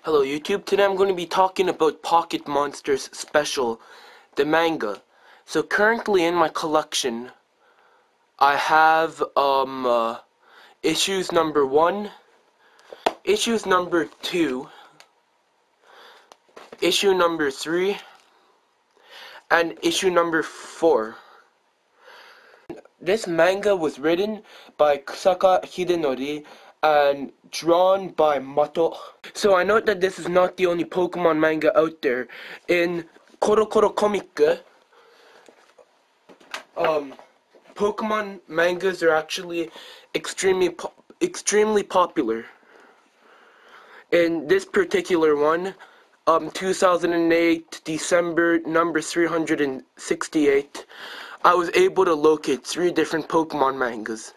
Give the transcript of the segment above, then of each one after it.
Hello YouTube, today I'm going to be talking about Pocket Monsters Special, the manga. So currently in my collection, I have issues number 1, issues number 2, issue number 3, and issue number 4. This manga was written by Kusaka Hidenori and drawn by Mato. So I note that this is not the only Pokemon manga out there. In Koro Koro Comic, Pokemon mangas are actually extremely popular. In this particular one, 2008 December number 368, I was able to locate 3 different Pokemon mangas.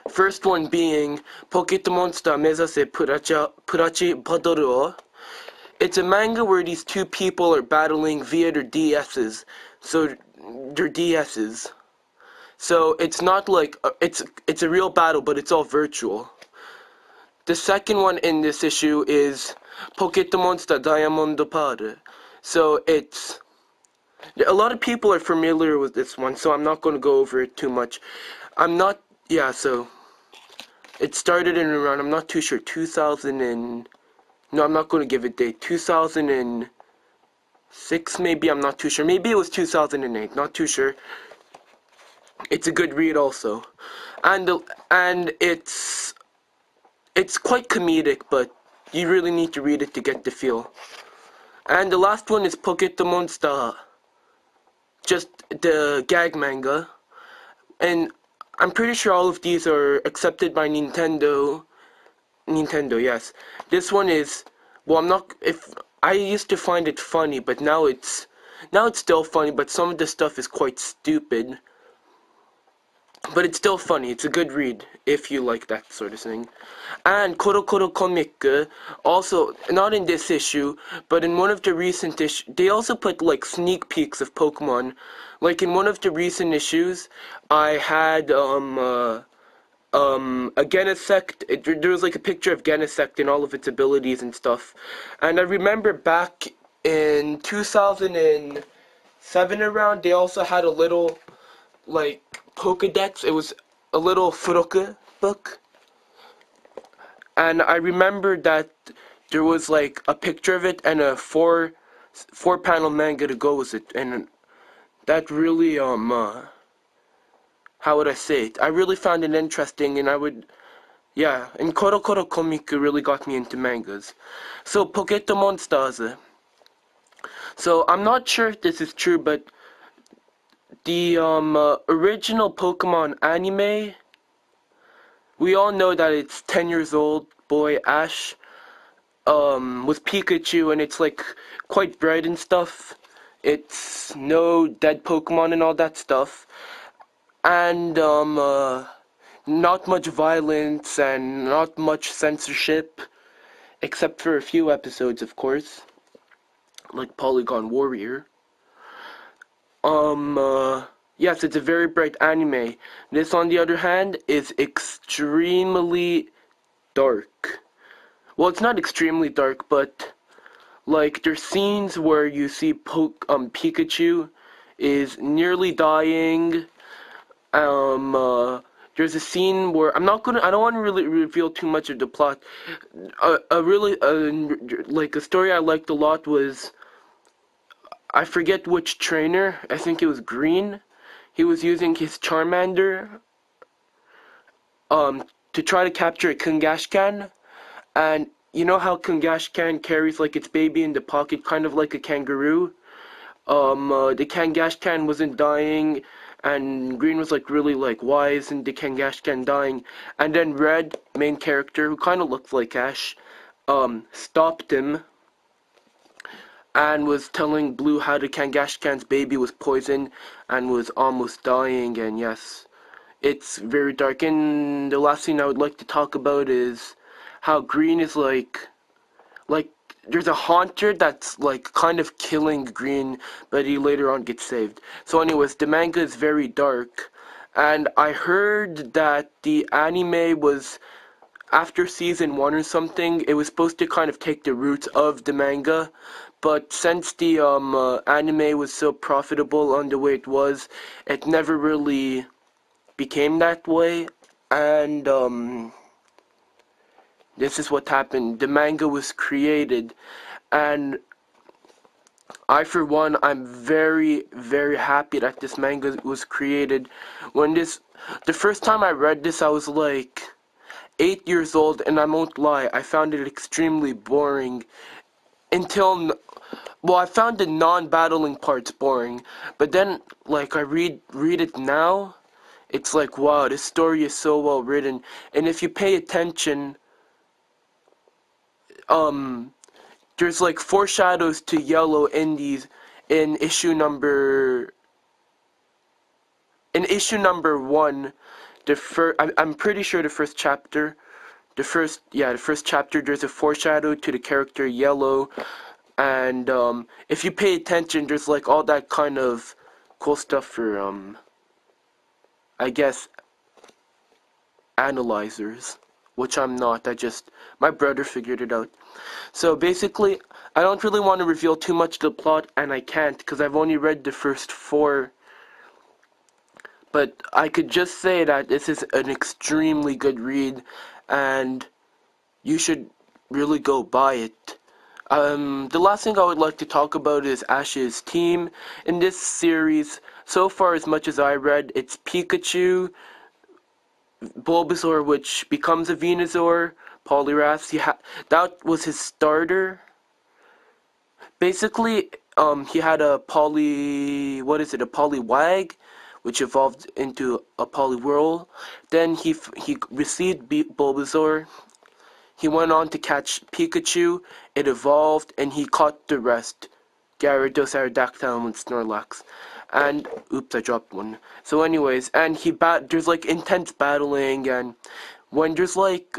First one being Pokémonster Mezase Purachi Badoru. It's a manga where these 2 people are battling via their DSs. So their DSs. So it's not like it's a real battle, but it's all virtual. The second one in this issue is Pokémonster Diamond Pare. So it's a lot of people are familiar with this one, so I'm not going to go over it too much. So it started in around, I'm not too sure, 2000 and, no, I'm not going to give it a date, 2006 maybe, I'm not too sure, maybe it was 2008, not too sure. It's a good read also, and it's quite comedic, but you really need to read it to get the feel. And the last one is Pokémonster, just the gag manga, and I'm pretty sure all of these are accepted by Nintendo, yes. This one is, well, I used to find it funny, but now it's still funny, but some of the stuff is quite stupid. But it's still funny. It's a good read if you like that sort of thing. And Koro Koro Comic, also not in this issue, but in one of the recent issues, they also put like sneak peeks of Pokemon. Like in one of the recent issues, I had a Genesect. There was like a picture of Genesect and all of its abilities and stuff. And I remember back in 2007 around, they also had a little like Pokedex. It was a little Furoku book, and I remember that there was like a picture of it and a four panel manga to go with it, and that really how would I say it? I really found it interesting, and and Koro Koro Comic really got me into mangas. So Pokémonsters. So I'm not sure if this is true, but the original Pokemon anime, we all know that it's 10 years old boy Ash with Pikachu, and it's like quite bright and stuff. It's no dead Pokemon and all that stuff, and not much violence and not much censorship, except for a few episodes, of course, like Polygon Warrior. Yes, it's a very bright anime. This, on the other hand, is extremely dark. Well, it's not extremely dark, but like there's scenes where you see Pikachu is nearly dying. There's a scene where I don't want to really reveal too much of the plot. Like a story I liked a lot was, I forget which trainer, I think it was Green. He was using his Charmander to try to capture a Kangashkan, and you know how Kangashkan carries like its baby in the pocket, kind of like a kangaroo. The Kangashkan wasn't dying, and Green was like really like, why isn't the Kangashkan dying? And then Red, main character, who kind of looks like Ash, stopped him and was telling Blue how the Kangashkan's baby was poisoned and was almost dying. And yes, it's very dark. And the last thing I would like to talk about is how Green is like there's a haunter that's like kind of killing Green, but he later on gets saved. So anyways, the manga is very dark, and I heard that the anime was after season 1 or something, it was supposed to kind of take the roots of the manga, but since the anime was so profitable on the way it was, it never really became that way, and this is what happened. The manga was created, and I, for one, I'm very, very happy that this manga was created. The first time I read this, I was like 8 years old, and I won't lie, I found it extremely boring well, I found the non-battling parts boring, but then, like, I read it now, it's like, wow, this story is so well written, and if you pay attention, there's like foreshadows to Yellow in issue number 1, I'm pretty sure the first chapter, the first chapter, there's a foreshadow to the character Yellow, and if you pay attention, there's like all that kind of cool stuff for I guess analyzers, which I'm not. My brother figured it out. So basically, I don't really want to reveal too much of the plot, and I can't because I've only read the first 4. But I could just say that this is an extremely good read, and you should really go buy it. The last thing I would like to talk about is Ash's team. In this series, so far as much as I read, it's Pikachu, Bulbasaur, which becomes a Venusaur, Poliwrath. That was his starter. Basically, he had a Poliwag, which evolved into a Poliwhirl. Then he received Bulbasaur. He went on to catch Pikachu, it evolved, and he caught the rest. Gyarados, Aerodactyl, and Snorlax. And, oops, I dropped one. So anyways, and there's like intense battling, and when there's like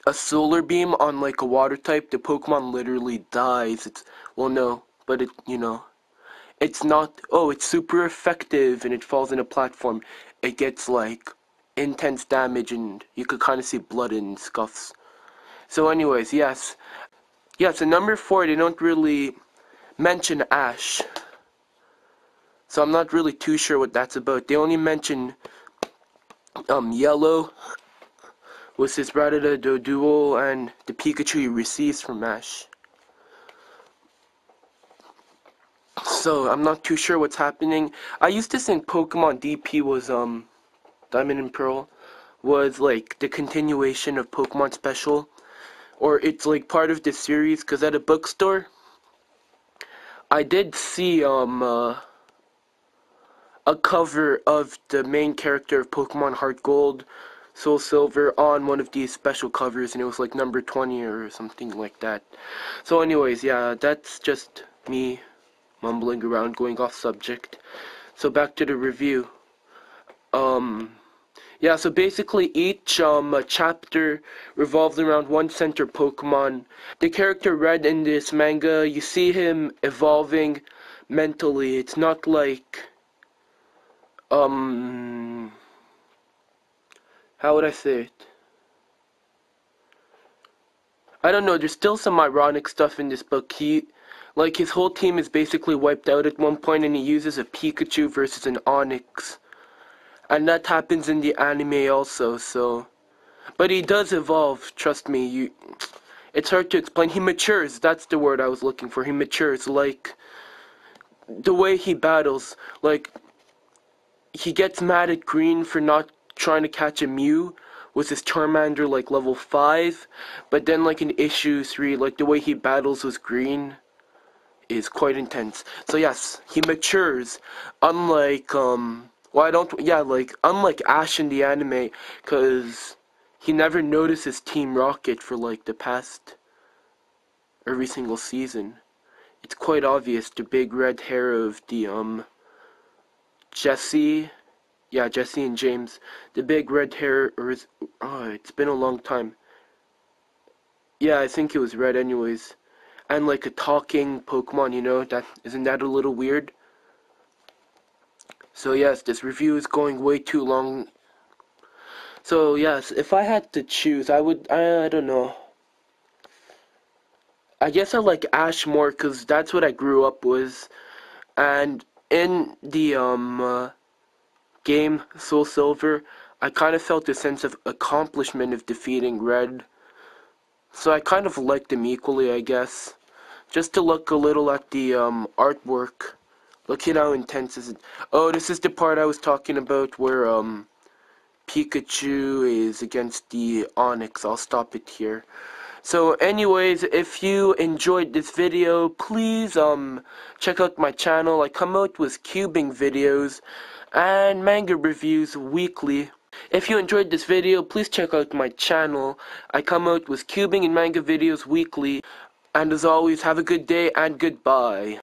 a solar beam on like a water type, the Pokemon literally dies. It's not, it's super effective, and it falls in a platform. It gets like intense damage, and you could kind of see blood and scuffs. So anyways, yes, in number 4, they don't really mention Ash, so I'm not really too sure what that's about. They only mention Yellow was his Rattata duel, and the Pikachu he receives from Ash. So I'm not too sure what's happening. I used to think Pokemon DP was Diamond and Pearl was like the continuation of Pokemon Special, or it's like part of this series, because at a bookstore I did see a cover of the main character of Pokemon Heart Gold, Soul Silver on one of these special covers, and it was like number 20 or something like that. So anyways, yeah, that's just me mumbling around, going off subject. So back to the review. Yeah, so basically each chapter revolves around one center Pokemon. The character Red in this manga, you see him evolving mentally. It's not like, how would I say it? I don't know, there's still some ironic stuff in this book. His whole team is basically wiped out at one point, and he uses a Pikachu versus an Onix. And that happens in the anime also, so... But he does evolve, trust me. It's hard to explain. He matures, that's the word I was looking for. He matures, like... The way he battles, like... He gets mad at Green for not trying to catch a Mew with his Charmander, like, level 5. But then, like, in issue 3, like, the way he battles with Green is quite intense. So yes, he matures, unlike, unlike Ash in the anime, because he never notices Team Rocket for, like, the past every single season. It's quite obvious, the big red hair of the, Jesse and James, the big red hair, it's been a long time. Yeah, I think it was red anyways. And like a talking Pokemon, isn't that a little weird? So yes, this review is going way too long. So yes, if I had to choose, I don't know. I guess I like Ash more because that's what I grew up with. And in the game Soul Silver, I kind of felt a sense of accomplishment of defeating Red. So I kind of liked them equally, I guess. Just to look a little at the artwork. Look at how intense is it. Oh, this is the part I was talking about where Pikachu is against the Onyx. I'll stop it here. So anyways, if you enjoyed this video, please check out my channel. I come out with cubing videos and manga reviews weekly. If you enjoyed this video, please check out my channel. I come out with cubing and manga videos weekly. And as always, have a good day and goodbye.